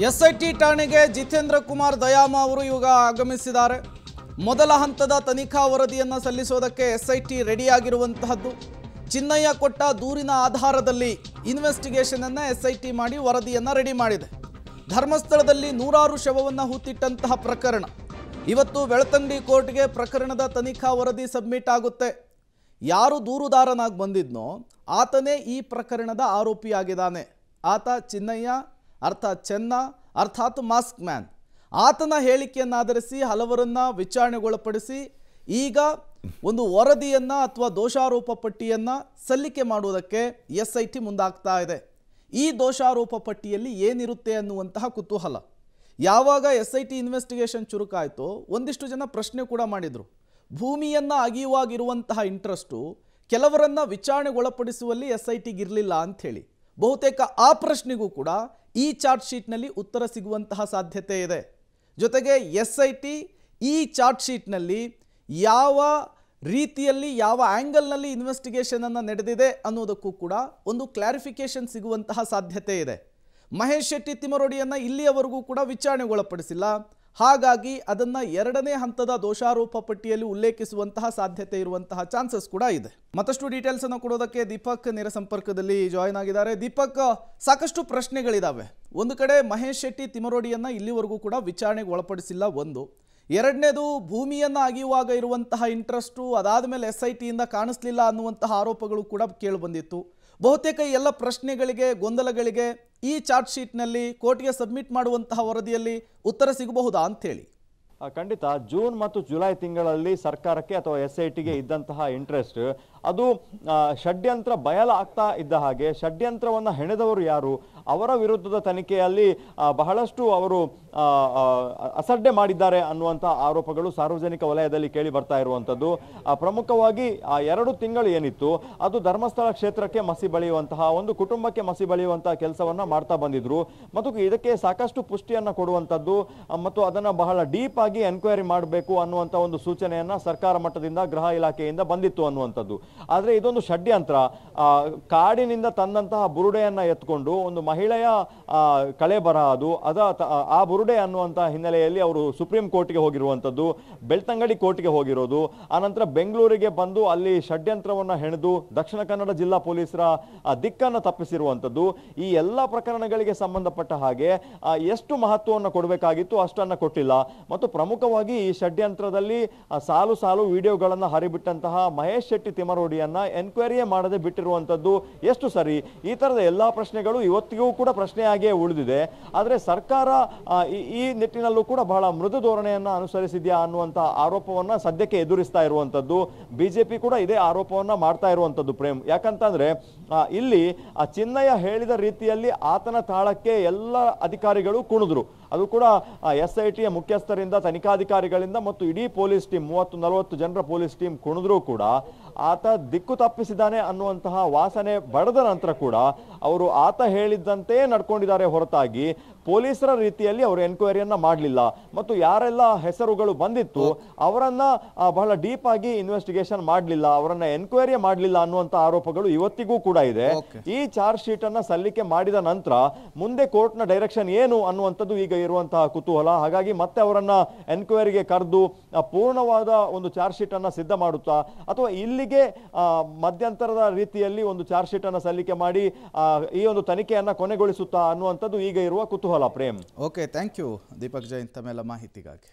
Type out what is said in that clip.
SIT ಠಾಣೆಗೆ ಜಿತೇಂದ್ರ ಕುಮಾರ್ ದಯಾಮ ಅವರು ಇವಾಗ ಆಗಮಿಸಿದ್ದಾರೆ. ಮೊದಲ ಹಂತದ ತನಿಖಾ ವರದಿಯನ್ನು ಸಲ್ಲಿಸೋದಕ್ಕೆ ಎಸ್ಐಟಿ ರೆಡಿಯಾಗಿರುವಂತಹದ್ದು. ಚಿನ್ನಯ್ಯ ಕೊಟ್ಟ ದೂರಿನ ಆಧಾರದಲ್ಲಿ ಇನ್ವೆಸ್ಟಿಗೇಷನ್ ಅನ್ನು ಎಸ್ಐಟಿ ಮಾಡಿ ವರದಿಯನ್ನು ರೆಡಿ ಮಾಡಿದೆ. ಧರ್ಮಸ್ಥಳದಲ್ಲಿ ನೂರಾರು ಶವವನ್ನು ಹೂತಿಟ್ಟಂತಹ ಪ್ರಕರಣ ಇವತ್ತು ಬೆಳ್ತಂಗಡಿ ಕೋರ್ಟ್ಗೆ ಪ್ರಕರಣದ ತನಿಖಾ ವರದಿ ಸಬ್ಮಿಟ್ ಆಗುತ್ತೆ. ಯಾರು ದೂರುದಾರನಾಗಿ ಬಂದಿದ್ನೋ ಆತನೇ ಈ ಪ್ರಕರಣದ ಆರೋಪಿಯಾಗಿದ್ದಾನೆ. ಆತ ಚಿನ್ನಯ್ಯ ಅರ್ಥಾತ್ ಚೆನ್ನ ಅರ್ಥಾತ್ ಮಾಸ್ಕ್ ಮ್ಯಾನ್. ಆತನ ಹೇಳಿಕೆಯನ್ನಾಧರಿಸಿ ಹಲವರನ್ನ ವಿಚಾರಣೆಗೊಳಪಡಿಸಿ ಈಗ ಒಂದು ವರದಿಯನ್ನು ಅಥವಾ ದೋಷಾರೋಪ ಪಟ್ಟಿಯನ್ನು ಸಲ್ಲಿಕೆ ಮಾಡುವುದಕ್ಕೆ ಎಸ್ಐಟಿ ಮುಂದಾಗ್ತಾ ಇದೆ. ಈ ದೋಷಾರೋಪ ಪಟ್ಟಿಯಲ್ಲಿ ಏನಿರುತ್ತೆ ಅನ್ನುವಂತಹ ಕುತೂಹಲ. ಯಾವಾಗ ಎಸ್ಐಟಿ ಇನ್ವೆಸ್ಟಿಗೇಷನ್ ಚುರುಕಾಯಿತು ಒಂದಿಷ್ಟು ಜನ ಪ್ರಶ್ನೆ ಕೂಡ ಮಾಡಿದರು. ಭೂಮಿಯನ್ನು ಅಗಿಯುವಾಗಿರುವಂತಹ ಇಂಟ್ರೆಸ್ಟು ಕೆಲವರನ್ನ ವಿಚಾರಣೆಗೊಳಪಡಿಸುವಲ್ಲಿ ಎಸ್ಐಟಿಗಿರಲಿಲ್ಲ ಅಂಥೇಳಿ ಬಹುತೇಕ ಆ ಪ್ರಶ್ನೆಗೂ ಕೂಡ ಈ ಚಾರ್ಜ್ ಶೀಟ್ನಲ್ಲಿ ಉತ್ತರ ಸಿಗುವಂತಹ ಸಾಧ್ಯತೆ ಇದೆ. ಜೊತೆಗೆ ಎಸ್ಐಟಿ ಈ ಚಾರ್ಜ್ ಶೀಟ್ನಲ್ಲಿ ಯಾವ ರೀತಿಯಲ್ಲಿ ಯಾವ ಆ್ಯಂಗಲ್ನಲ್ಲಿ ಇನ್ವೆಸ್ಟಿಗೇಷನನ್ನು ನಡೆದಿದೆ ಅನ್ನೋದಕ್ಕೂ ಕೂಡ ಒಂದು ಕ್ಲಾರಿಫಿಕೇಷನ್ ಸಿಗುವಂತಹ ಸಾಧ್ಯತೆ ಇದೆ. ಮಹೇಶ್ ಶೆಟ್ಟಿ ತಿಮರೋಡಿಯನ್ನು ಇಲ್ಲಿಯವರೆಗೂ ಕೂಡ ವಿಚಾರಣೆಗೊಳಪಡಿಸಿಲ್ಲ. ಹಾಗಾಗಿ ಅದನ್ನು ಎರಡನೇ ಹಂತದ ದೋಷಾರೋಪ ಪಟ್ಟಿಯಲ್ಲಿ ಉಲ್ಲೇಖಿಸುವಂತಹ ಸಾಧ್ಯತೆ ಇರುವಂತಹ ಚಾನ್ಸಸ್ ಕೂಡ ಇದೆ. ಮತ್ತಷ್ಟು ಡೀಟೇಲ್ಸ್ ಅನ್ನು ಕೊಡೋದಕ್ಕೆ ದೀಪಕ್ ನೇರ ಸಂಪರ್ಕದಲ್ಲಿ ಜಾಯಿನ್ ಆಗಿದ್ದಾರೆ. ದೀಪಕ್, ಸಾಕಷ್ಟು ಪ್ರಶ್ನೆಗಳಿದಾವೆ. ಒಂದು ಕಡೆ ಮಹೇಶ್ ಶೆಟ್ಟಿ ತಿಮರೋಡಿಯನ್ನು ಇಲ್ಲಿವರೆಗೂ ಕೂಡ ವಿಚಾರಣೆಗೆ ಒಳಪಡಿಸಿಲ್ಲ ಒಂದು. ಎರಡನೇದು ಭೂಮಿಯನ್ನು ಅಗಿಯುವಾಗ ಇರುವಂತಹ ಇಂಟ್ರೆಸ್ಟು ಅದಾದ ಮೇಲೆ ಎಸ್ಐಟಿಯಿಂದ ಕಾಣಿಸ್ಲಿಲ್ಲ ಅನ್ನುವಂತಹ ಆರೋಪಗಳು ಕೂಡ ಕೇಳಿಬಂದಿತ್ತು. ಬಹುತೇಕ ಎಲ್ಲ ಪ್ರಶ್ನೆಗಳಿಗೆ ಗೊಂದಲಗಳಿಗೆ ಈ ಚಾರ್ಜ್ ಶೀಟ್ನಲ್ಲಿ ಕೋರ್ಟ್ಗೆ ಸಬ್ಮಿಟ್ ಮಾಡುವಂತಹ ವರದಿಯಲ್ಲಿ ಉತ್ತರ ಸಿಗಬಹುದಾ ಅಂಥೇಳಿ. ಖಂಡಿತ ಜೂನ್ ಮತ್ತು ಜುಲೈ ತಿಂಗಳಲ್ಲಿ ಸರ್ಕಾರಕ್ಕೆ ಅಥವಾ ಎಸ್ಐಟಿಗೆ ಇದ್ದಂತಹ ಇಂಟ್ರೆಸ್ಟ್ ಅದು ಷಡ್ಯಂತ್ರ ಬಯಲಾಗ್ತಾ ಇದ್ದ ಹಾಗೆ ಷಡ್ಯಂತ್ರವನ್ನು ಹೆಣೆದವರು ಯಾರು, ಅವರ ವಿರುದ್ಧದ ತನಿಖೆಯಲ್ಲಿ ಬಹಳಷ್ಟು ಅವರು ಅಸಡ್ಡೆ ಮಾಡಿದ್ದಾರೆ ಅನ್ನುವಂಥ ಆರೋಪಗಳು ಸಾರ್ವಜನಿಕ ವಲಯದಲ್ಲಿ ಕೇಳಿ ಬರ್ತಾ ಇರುವಂಥದ್ದು. ಪ್ರಮುಖವಾಗಿ 2 ತಿಂಗಳು ಏನಿತ್ತು ಅದು ಧರ್ಮಸ್ಥಳ ಕ್ಷೇತ್ರಕ್ಕೆ ಮಸಿ ಬಳಿಯುವಂತಹ ಒಂದು ಕುಟುಂಬಕ್ಕೆ ಮಸಿ ಬಳಿಯುವಂತಹ ಕೆಲಸವನ್ನ ಮಾಡ್ತಾ ಬಂದಿದ್ರು ಮತ್ತು ಇದಕ್ಕೆ ಸಾಕಷ್ಟು ಪುಷ್ಟಿಯನ್ನು ಕೊಡುವಂಥದ್ದು ಮತ್ತು ಅದನ್ನು ಬಹಳ ಡೀಪ್ ಆಗಿ ಎನ್ಕ್ವೈರಿ ಮಾಡಬೇಕು ಅನ್ನುವಂಥ ಒಂದು ಸೂಚನೆಯನ್ನ ಸರ್ಕಾರ ಮಟ್ಟದಿಂದ ಗೃಹ ಇಲಾಖೆಯಿಂದ ಬಂದಿತ್ತು ಅನ್ನುವಂಥದ್ದು. ಆದರೆ ಇದೊಂದು ಷಡ್ಯಂತ್ರ. ಕಾಡಿನಿಂದ ತಂದಂತಹ ಬುರುಡೆಯನ್ನ ಎತ್ಕೊಂಡು ಒಂದು ಮಹಿಳೆಯ ಕಳೆ ಬರಹ ಅದು ಆ ಬುರುಡೆ ಅನ್ನುವಂತಹ ಹಿನ್ನೆಲೆಯಲ್ಲಿ ಅವರು ಸುಪ್ರೀಂ ಕೋರ್ಟ್ಗೆ ಹೋಗಿರುವಂಥದ್ದು, ಬೆಳ್ತಂಗಡಿ ಕೋರ್ಟ್ಗೆ ಹೋಗಿರೋದು, ಆನಂತರ ಬೆಂಗಳೂರಿಗೆ ಬಂದು ಅಲ್ಲಿ ಷಡ್ಯಂತ್ರವನ್ನು ಹೆಣೆದು ದಕ್ಷಿಣ ಕನ್ನಡ ಜಿಲ್ಲಾ ಪೊಲೀಸರ ದಿಕ್ಕನ್ನು ತಪ್ಪಿಸಿರುವಂಥದ್ದು. ಈ ಎಲ್ಲ ಪ್ರಕರಣಗಳಿಗೆ ಸಂಬಂಧಪಟ್ಟ ಹಾಗೆ ಎಷ್ಟು ಮಹತ್ವವನ್ನು ಕೊಡಬೇಕಾಗಿತ್ತು ಅಷ್ಟನ್ನು ಕೊಟ್ಟಿಲ್ಲ. ಮತ್ತು ಪ್ರಮುಖವಾಗಿ ಈ ಷಡ್ಯಂತ್ರದಲ್ಲಿ ಸಾಲು ಸಾಲು ವಿಡಿಯೋಗಳನ್ನು ಹರಿಬಿಟ್ಟಂತಹ ಮಹೇಶ್ ಶೆಟ್ಟಿ ತಿಮರೋಡಿಯನ್ನ ಎನ್ಕ್ವೈರಿಯೇ ಮಾಡದೆ ಬಿಟ್ಟಿರುವಂಥದ್ದು ಎಷ್ಟು ಸರಿ? ಈ ತರದ ಎಲ್ಲಾ ಪ್ರಶ್ನೆಗಳು ಇವತ್ತಿಗೂ ಕೂಡ ಪ್ರಶ್ನೆಯಾಗಿಯೇ ಉಳಿದಿದೆ. ಆದರೆ ಸರ್ಕಾರ ಈ ನಿಟ್ಟಿನಲ್ಲೂ ಕೂಡ ಬಹಳ ಮೃದು ಧೋರಣೆಯನ್ನ ಅನುಸರಿಸಿದ್ಯಾ ಅನ್ನುವಂಥ ಆರೋಪವನ್ನ ಸದ್ಯಕ್ಕೆ ಎದುರಿಸ್ತಾ ಇರುವಂಥದ್ದು. ಬಿಜೆಪಿ ಕೂಡ ಇದೇ ಆರೋಪವನ್ನ ಮಾಡ್ತಾ ಇರುವಂಥದ್ದು ಪ್ರೇಮ್. ಯಾಕಂತಂದ್ರೆ ಇಲ್ಲಿ ಚಿನ್ನಯ್ಯ ಹೇಳಿದ ರೀತಿಯಲ್ಲಿ ಆತನ ತಾಳಕ್ಕೆ ಎಲ್ಲ ಅಧಿಕಾರಿಗಳು ಕುಣಿದ್ರು. ಅದು ಕೂಡ ಎಸ್ಐಟಿಯ ಮುಖ್ಯಸ್ಥರಿಂದ ತನಿಖಾಧಿಕಾರಿಗಳಿಂದ ಮತ್ತು ಇಡೀ ಪೊಲೀಸ್ ಟೀಮ್ 30-40 ಜನರ ಪೊಲೀಸ್ ಟೀಮ್ ಕುಣಿದ್ರೂ ಕೂಡ ಆತ ದಿಕ್ಕು ತಪ್ಪಿಸಿದ್ದಾನೆ ಅನ್ನುವಂತಹ ವಾಸನೆ ಬಡದ ನಂತರ ಕೂಡ ಅವರು ಆತ ಹೇಳಿದ್ದಂತೆ ನಡ್ಕೊಂಡಿದ್ದಾರೆ ಹೊರತಾಗಿ ಪೊಲೀಸರ ರೀತಿಯಲ್ಲಿ ಅವರು ಎನ್ಕ್ವೈರಿಯನ್ನ ಮಾಡಲಿಲ್ಲ. ಮತ್ತು ಯಾರೆಲ್ಲ ಹೆಸರುಗಳು ಬಂದಿತ್ತು ಅವರನ್ನ ಬಹಳ ಡೀಪ್ ಆಗಿ ಇನ್ವೆಸ್ಟಿಗೇಷನ್ ಮಾಡಲಿಲ್ಲ, ಅವರನ್ನ ಎನ್ಕ್ವೈರಿ ಮಾಡಲಿಲ್ಲ ಅನ್ನುವಂಥ ಆರೋಪಗಳು ಇವತ್ತಿಗೂ ಕೂಡ ಇದೆ. ಈ ಚಾರ್ಜ್ ಶೀಟ್ ಅನ್ನ ಸಲ್ಲಿಕೆ ಮಾಡಿದ ನಂತರ ಮುಂದೆ ಕೋರ್ಟ್ನ ಡೈರೆಕ್ಷನ್ ಏನು ಅನ್ನುವಂಥದ್ದು ಈಗ ಇರುವಂತಹ ಕುತೂಹಲ. ಹಾಗಾಗಿ ಮತ್ತೆ ಅವರನ್ನ ಎನ್ಕ್ವೈರಿಗೆ ಕರೆದು ಪೂರ್ಣವಾದ ಒಂದು ಚಾರ್ಜ್ ಶೀಟ್ ಅನ್ನ ಸಿದ್ಧ ಮಾಡುತ್ತಾ ಅಥವಾ ಇಲ್ಲಿಗೆ ಮಧ್ಯಂತರದ ರೀತಿಯಲ್ಲಿ ಒಂದು ಚಾರ್ಜ್ ಶೀಟ್ ಅನ್ನ ಸಲ್ಲಿಕೆ ಮಾಡಿ ಈ ಒಂದು ತನಿಖೆಯನ್ನ ಕೊನೆಗೊಳಿಸುತ್ತಾ ಅನ್ನುವಂಥದ್ದು ಈಗ ಇರುವ ಕುತೂಹಲ Prem. Okay, thank you Deepak Jain ತಮ್ಮೆಲ್ಲ ಮಾಹಿತಿಗಾಗಿ.